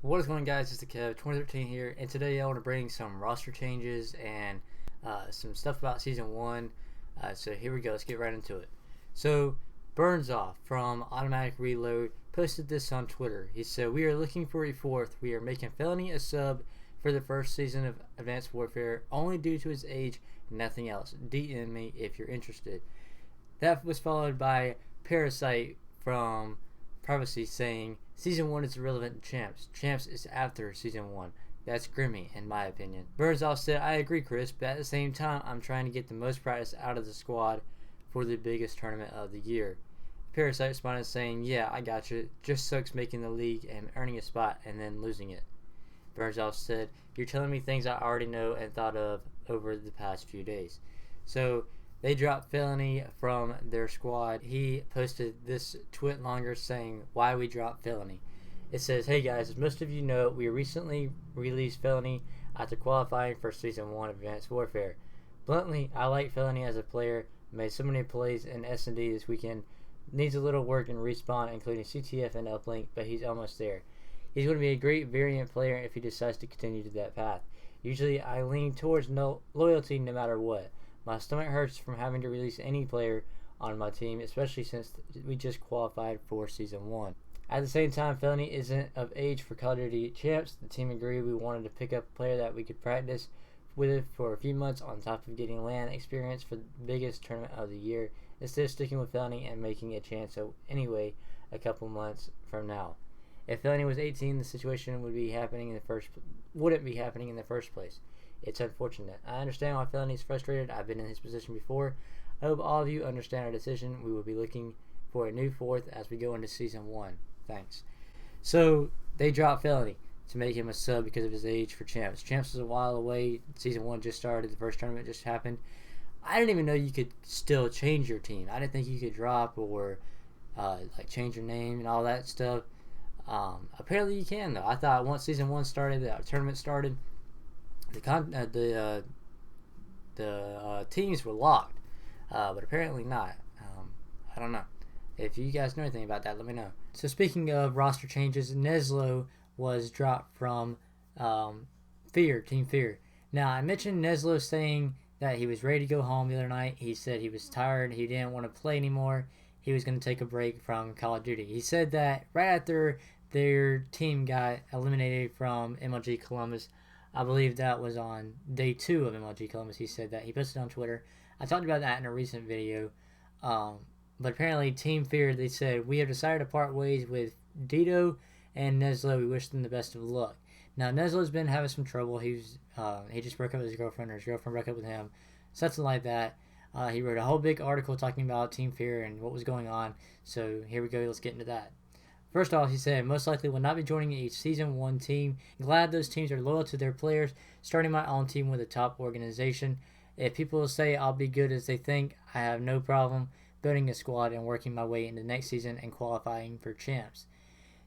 What is going on, guys? It's the Kev 2013 here, and today I want to bring some roster changes and some stuff about Season 1. So here we go. Let's get right into it. So Burns Off from Automatic Reload posted this on Twitter. He said, "We are looking for a fourth. We are making Felony a sub for the first season of Advanced Warfare only due to his age, nothing else. DM me if you're interested." That was followed by Parasite from Privacy saying, "Season 1 is irrelevant to Champs. Champs is after Season 1. That's grimy, in my opinion." Burnsall said, "I agree, Chris, but at the same time, I'm trying to get the most practice out of the squad for the biggest tournament of the year." Parasite responded saying, "Yeah, I got you. Just sucks making the league and earning a spot and then losing it." Burnsall said, "You're telling me things I already know and thought of over the past few days." So they dropped Felony from their squad. He posted this tweet longer saying, "Why we dropped Felony." It says, "Hey guys, as most of you know, we recently released Felony after qualifying for Season 1 of Advanced Warfare. Bluntly, I like Felony as a player, made so many plays in S&D this weekend, needs a little work in Respawn, including CTF and Uplink, but he's almost there. He's going to be a great variant player if he decides to continue to that path. Usually I lean towards loyalty no matter what. My stomach hurts from having to release any player on my team, especially since we just qualified for Season 1. At the same time, Felony isn't of age for Call of Duty Champs. The team agreed we wanted to pick up a player that we could practice with for a few months on top of getting LAN experience for the biggest tournament of the year, instead of sticking with Felony and making a chance anyway a couple months from now. If Felony was 18, the situation wouldn't be happening in the first place. It's unfortunate. I understand why Felony is frustrated. I've been in his position before. I hope all of you understand our decision. We will be looking for a new fourth as we go into Season 1. Thanks." So they dropped Felony to make him a sub because of his age for Champs. Champs was a while away. Season 1 just started. The first tournament just happened. I didn't even know you could still change your team. I didn't think you could drop or change your name and all that stuff. Apparently you can, though. I thought once Season 1 started, the tournament started, the teams were locked, but apparently not. I don't know. If you guys know anything about that, let me know. So speaking of roster changes, Neslo was dropped from Team Fear. Now, I mentioned Neslo saying that he was ready to go home the other night. He said he was tired. He didn't want to play anymore. He was going to take a break from Call of Duty. He said that right after their team got eliminated from MLG Columbus. I believe that was on day 2 of MLG Columbus. He said that. He posted on Twitter. I talked about that in a recent video. But apparently Team Fear, they said, "We have decided to part ways with Dedo and Neslo. We wish them the best of luck." Now, Neslo's been having some trouble. He just broke up with his girlfriend, or his girlfriend broke up with him. Something like that. He wrote a whole big article talking about Team Fear and what was going on. So here we go. Let's get into that. First off, he said, "Most likely will not be joining a Season 1 team. Glad those teams are loyal to their players. Starting my own team with a top organization. If people say I'll be good as they think, I have no problem building a squad and working my way into next season and qualifying for Champs."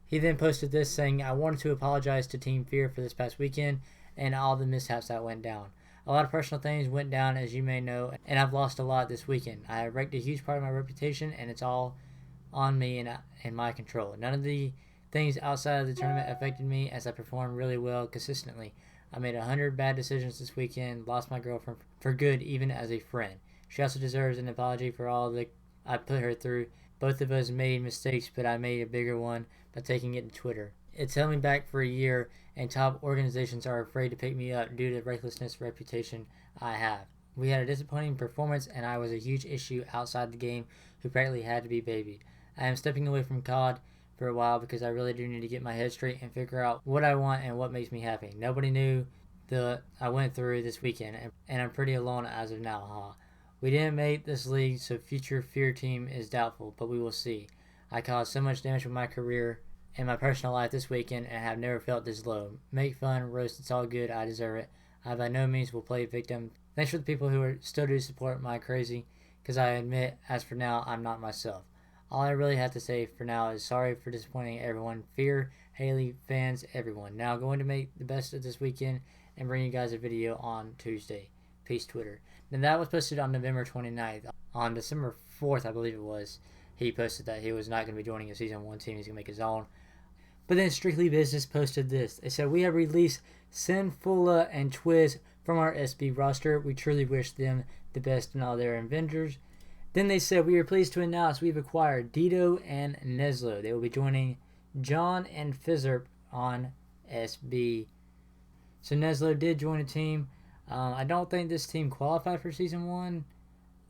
He then posted this saying, "I wanted to apologize to Team Fear for this past weekend and all the mishaps that went down. A lot of personal things went down, as you may know, and I've lost a lot this weekend. I have wrecked a huge part of my reputation, and it's all on me and in my control. None of the things outside of the tournament affected me, as I performed really well consistently. I made 100 bad decisions this weekend, lost my girlfriend for good, even as a friend. She also deserves an apology for all that I put her through. Both of us made mistakes, but I made a bigger one by taking it to Twitter. It's held me back for a year, and top organizations are afraid to pick me up due to the recklessness reputation I have. We had a disappointing performance, and I was a huge issue outside the game who practically had to be babied. I am stepping away from COD for a while because I really do need to get my head straight and figure out what I want and what makes me happy. Nobody knew I went through this weekend, and I'm pretty alone as of now. We didn't make this league, so future Fear team is doubtful, but we will see. I caused so much damage with my career and my personal life this weekend and have never felt this low. Make fun, roast, it's all good, I deserve it. I by no means will play victim. Thanks for the people who still do support my crazy, because I admit, as for now, I'm not myself. All I really have to say for now is sorry for disappointing everyone. Fear, Haley, fans, everyone. Now going to make the best of this weekend and bring you guys a video on Tuesday. Peace, Twitter." And that was posted on November 29th. On December 4th, I believe it was, he posted that he was not going to be joining a Season 1 team. He's going to make his own. But then Strictly Business posted this. They said, "We have released Sinfula and Twiz from our SB roster. We truly wish them the best in all their adventures." Then they said, "We are pleased to announce we've acquired Dedo and Neslo. They will be joining John and Fizzerp on SB." So Neslo did join a team. I don't think this team qualified for Season 1.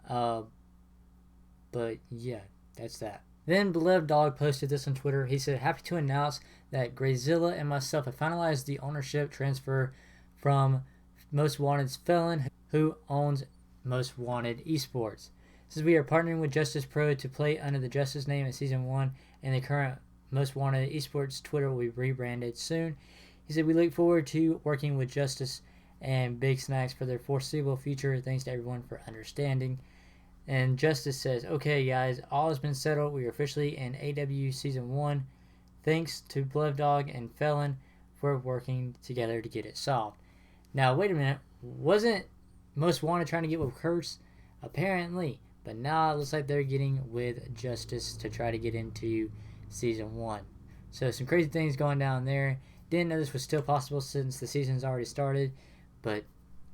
But yeah, that's that. Then Beloved Dog posted this on Twitter. He said, "Happy to announce that Grayzilla and myself have finalized the ownership transfer from Most Wanted's Felon, who owns Most Wanted Esports. Says we are partnering with Justice Pro to play under the Justice name in Season 1, and the current Most Wanted Esports Twitter will be rebranded soon." He said, "We look forward to working with Justice and Big Snacks for their foreseeable future. Thanks to everyone for understanding." And Justice says, "Okay, guys, all has been settled. We are officially in AW Season 1. Thanks to Blood Dog and Felon for working together to get it solved." Now, wait a minute. Wasn't Most Wanted trying to get with Curse? Apparently. But now it looks like they're getting with Justice to try to get into Season 1. So some crazy things going down there. Didn't know this was still possible since the season's already started. But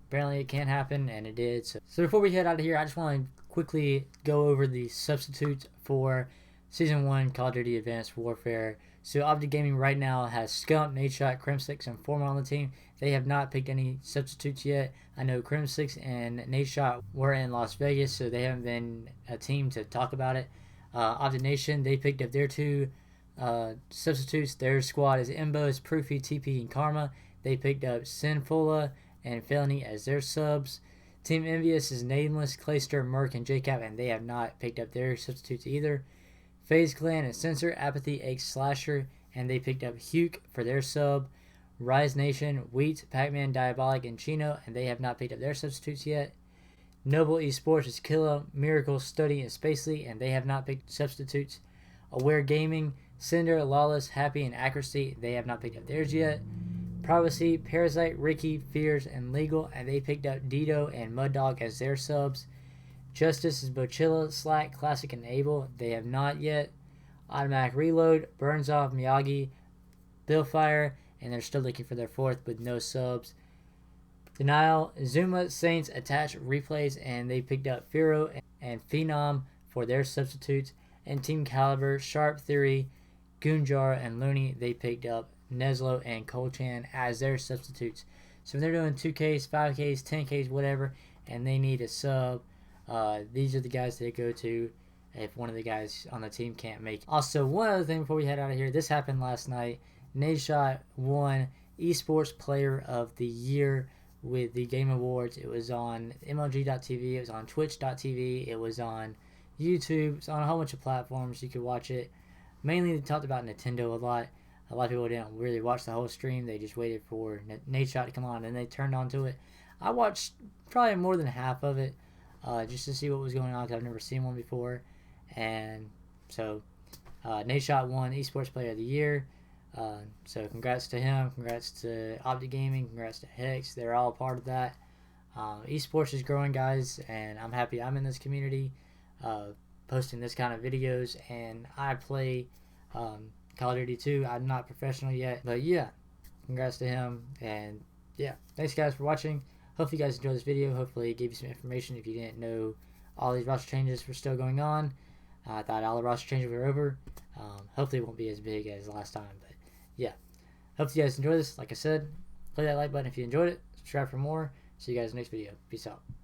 apparently it can happen, and it did. So before we head out of here, I just want to quickly go over the substitutes for Season 1 Call of Duty Advanced Warfare. So Optic Gaming right now has Scump, Nadeshot, Crimsix, and Former on the team. They have not picked any substitutes yet. I know Crimsix and Nadeshot were in Las Vegas, so they haven't been a team to talk about it. Optic Nation, they picked up their two substitutes. Their squad is Imbos, Proofy, TP, and Karma. They picked up Sinfula and Felony as their subs. Team Envious is Nameless, Clayster, Merc, and JCap, and they have not picked up their substitutes either. FaZe Clan is Censor, Apathy, X Slasher, and they picked up Huke for their sub. Rise Nation, Wheat, Pac-Man, Diabolic, and Chino, and they have not picked up their substitutes yet. Noble Esports is Killa, Miracle, Study, and Spacely, and they have not picked substitutes. Aware Gaming, Cinder, Lawless, Happy, and Accuracy, they have not picked up theirs yet. Privacy, Parasite, Ricky, Fears, and Legal, and they picked up Dedo and Mud Dog as their subs. Justice is Bochilla, Slack, Classic, and Abel. They have not yet. Automatic Reload, Burns Off, Miyagi, Billfire, and they're still looking for their fourth with no subs. Denial, Zuma, Saints, Attach, Replays, and they picked up Firo and Phenom for their substitutes. And Team Caliber, Sharp Theory, Goonjar, and Looney, they picked up Neslo and Colchan as their substitutes. So when they're doing 2Ks, 5Ks, 10Ks, whatever, and they need a sub, these are the guys they go to if one of the guys on the team can't make it. Also, one other thing before we head out of here, this happened last night. Nadeshot won Esports Player of the Year with the Game Awards. It was on MLG.TV, it was on Twitch.tv, it was on YouTube, it's on a whole bunch of platforms. You could watch it. Mainly they talked about Nintendo a lot. A lot of people didn't really watch the whole stream. They just waited for Nadeshot to come on, and they turned onto it. I watched probably more than half of it just to see what was going on because I've never seen one before. And so Nadeshot won Esports Player of the Year. So congrats to him. Congrats to Optic Gaming. Congrats to Hex. They're all part of that. Esports is growing, guys, and I'm happy I'm in this community posting this kind of videos. And I play Call of Duty 2. I'm not professional yet, but yeah, congrats to him. And yeah, thanks guys for watching. Hopefully you guys enjoyed this video. Hopefully it gave you some information if you didn't know all these roster changes were still going on. I thought all the roster changes were over. Hopefully it won't be as big as last time, but yeah, hope you guys enjoy this. Like I said, click that like button if you enjoyed it, subscribe for more. See you guys in the next video. Peace out.